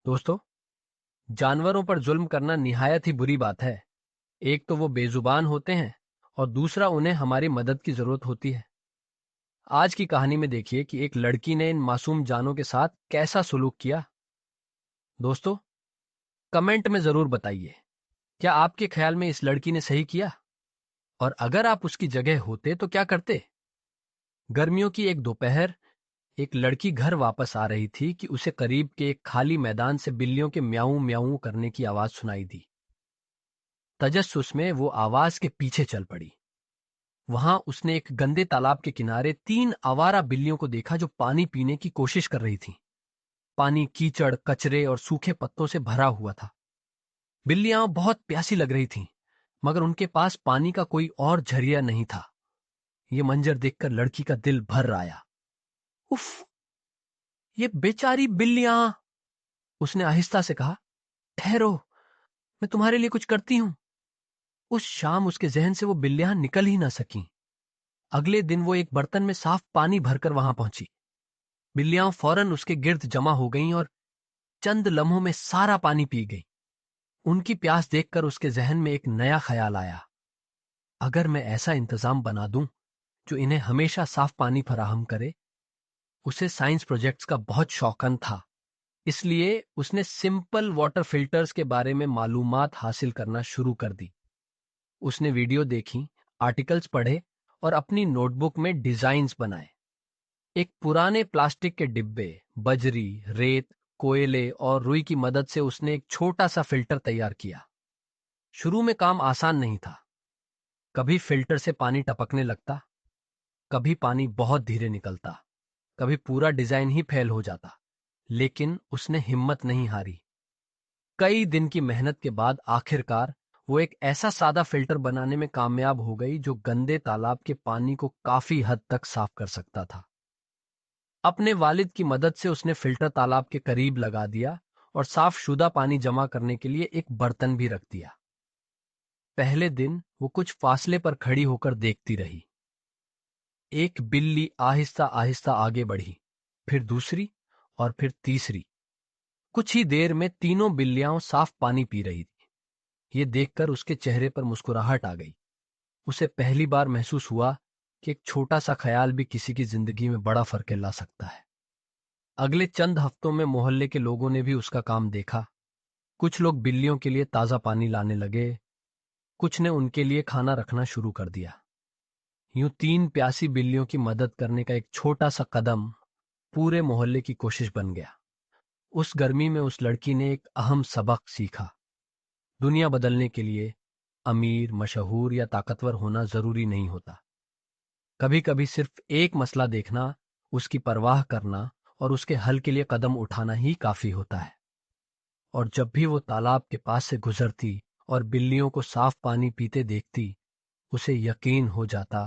دوستو، جانوروں پر ظلم کرنا نہایت ہی بری بات ہے۔ ایک تو وہ بے زبان ہوتے ہیں اور دوسرا انہیں ہماری مدد کی ضرورت ہوتی ہے۔ آج کی کہانی میں دیکھیے کہ ایک لڑکی نے ان معصوم جانوں کے ساتھ کیسا سلوک کیا۔ دوستو، کمنٹ میں ضرور بتائیے، کیا آپ کے خیال میں اس لڑکی نے صحیح کیا؟ اور اگر آپ اس کی جگہ ہوتے تو کیا کرتے؟ گرمیوں کی ایک دوپہر، ایک لڑکی گھر واپس آ رہی تھی کہ اسے قریب کے ایک خالی میدان سے بلیوں کے میاؤں میاؤں کرنے کی آواز سنائی دی۔ تجسس میں وہ آواز کے پیچھے چل پڑی۔ وہاں اس نے ایک گندے تالاب کے کنارے 3 آوارہ بلیوں کو دیکھا جو پانی پینے کی کوشش کر رہی تھیں۔ پانی کیچڑ، کچرے اور سوکھے پتوں سے بھرا ہوا تھا۔ بلیاں بہت پیاسی لگ رہی تھیں، مگر ان کے پاس پانی کا کوئی اور جھریا نہیں تھا۔ یہ منظر دیکھ کر لڑکی کا دل بھر آیا۔ اف، یہ بیچاری بلیاں! اس نے آہستہ سے کہا، ٹھہرو، میں تمہارے لیے کچھ کرتی ہوں۔ اس شام اس کے ذہن سے وہ بلیاں نکل ہی نہ سکیں۔ اگلے دن وہ ایک برتن میں صاف پانی بھر کر وہاں پہنچی۔ بلیاں فوراً اس کے گرد جمع ہو گئیں اور چند لمحوں میں سارا پانی پی گئی۔ ان کی پیاس دیکھ کر اس کے ذہن میں ایک نیا خیال آیا۔ اگر میں ایسا انتظام بنا دوں جو انہیں ہمیشہ صاف پانی فراہم کرے۔ اسے سائنس پروجیکٹس کا بہت شوقن تھا، اس لیے اس نے سمپل واٹر فلٹرز کے بارے میں معلومات حاصل کرنا شروع کر دی۔ اس نے ویڈیو دیکھی، آرٹیکلز پڑھے اور اپنی نوٹ بک میں ڈیزائنز بنائے۔ ایک پرانے پلاسٹک کے ڈبے، بجری، ریت، کوئلے اور روئی کی مدد سے اس نے ایک چھوٹا سا فلٹر تیار کیا۔ شروع میں کام آسان نہیں تھا۔ کبھی فلٹر سے پانی ٹپکنے لگتا، کبھی پانی بہت دھیرے نکلتا، کبھی پورا ڈیزائن ہی فیل ہو جاتا، لیکن اس نے ہمت نہیں ہاری۔ کئی دن کی محنت کے بعد آخر کار وہ ایک ایسا سادہ فلٹر بنانے میں کامیاب ہو گئی جو گندے تالاب کے پانی کو کافی حد تک صاف کر سکتا تھا۔ اپنے والد کی مدد سے اس نے فلٹر تالاب کے قریب لگا دیا اور صاف شدہ پانی جمع کرنے کے لیے ایک برتن بھی رکھ دیا۔ پہلے دن وہ کچھ فاصلے پر کھڑی ہو کر دیکھتی رہی۔ ایک بلی آہستہ آہستہ آگے بڑھی، پھر دوسری اور پھر تیسری۔ کچھ ہی دیر میں تینوں بلیاں صاف پانی پی رہی تھی۔ یہ دیکھ کر اس کے چہرے پر مسکراہٹ آ گئی۔ اسے پہلی بار محسوس ہوا کہ ایک چھوٹا سا خیال بھی کسی کی زندگی میں بڑا فرق لا سکتا ہے۔ اگلے چند ہفتوں میں محلے کے لوگوں نے بھی اس کا کام دیکھا۔ کچھ لوگ بلیوں کے لیے تازہ پانی لانے لگے، کچھ نے ان کے لیے کھانا رکھنا شروع کر دیا۔ یوں 3 پیاسی بلیوں کی مدد کرنے کا ایک چھوٹا سا قدم پورے محلے کی کوشش بن گیا۔ اس گرمی میں اس لڑکی نے ایک اہم سبق سیکھا۔ دنیا بدلنے کے لیے امیر، مشہور یا طاقتور ہونا ضروری نہیں ہوتا۔ کبھی کبھی صرف ایک مسئلہ دیکھنا، اس کی پرواہ کرنا اور اس کے حل کے لیے قدم اٹھانا ہی کافی ہوتا ہے۔ اور جب بھی وہ تالاب کے پاس سے گزرتی اور بلیوں کو صاف پانی پیتے دیکھتی، اسے یقین ہو جاتا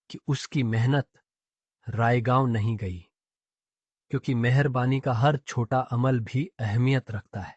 کہ اس کی محنت رائے گاؤں نہیں گئی، کیونکہ مہربانی کا ہر چھوٹا عمل بھی اہمیت رکھتا ہے۔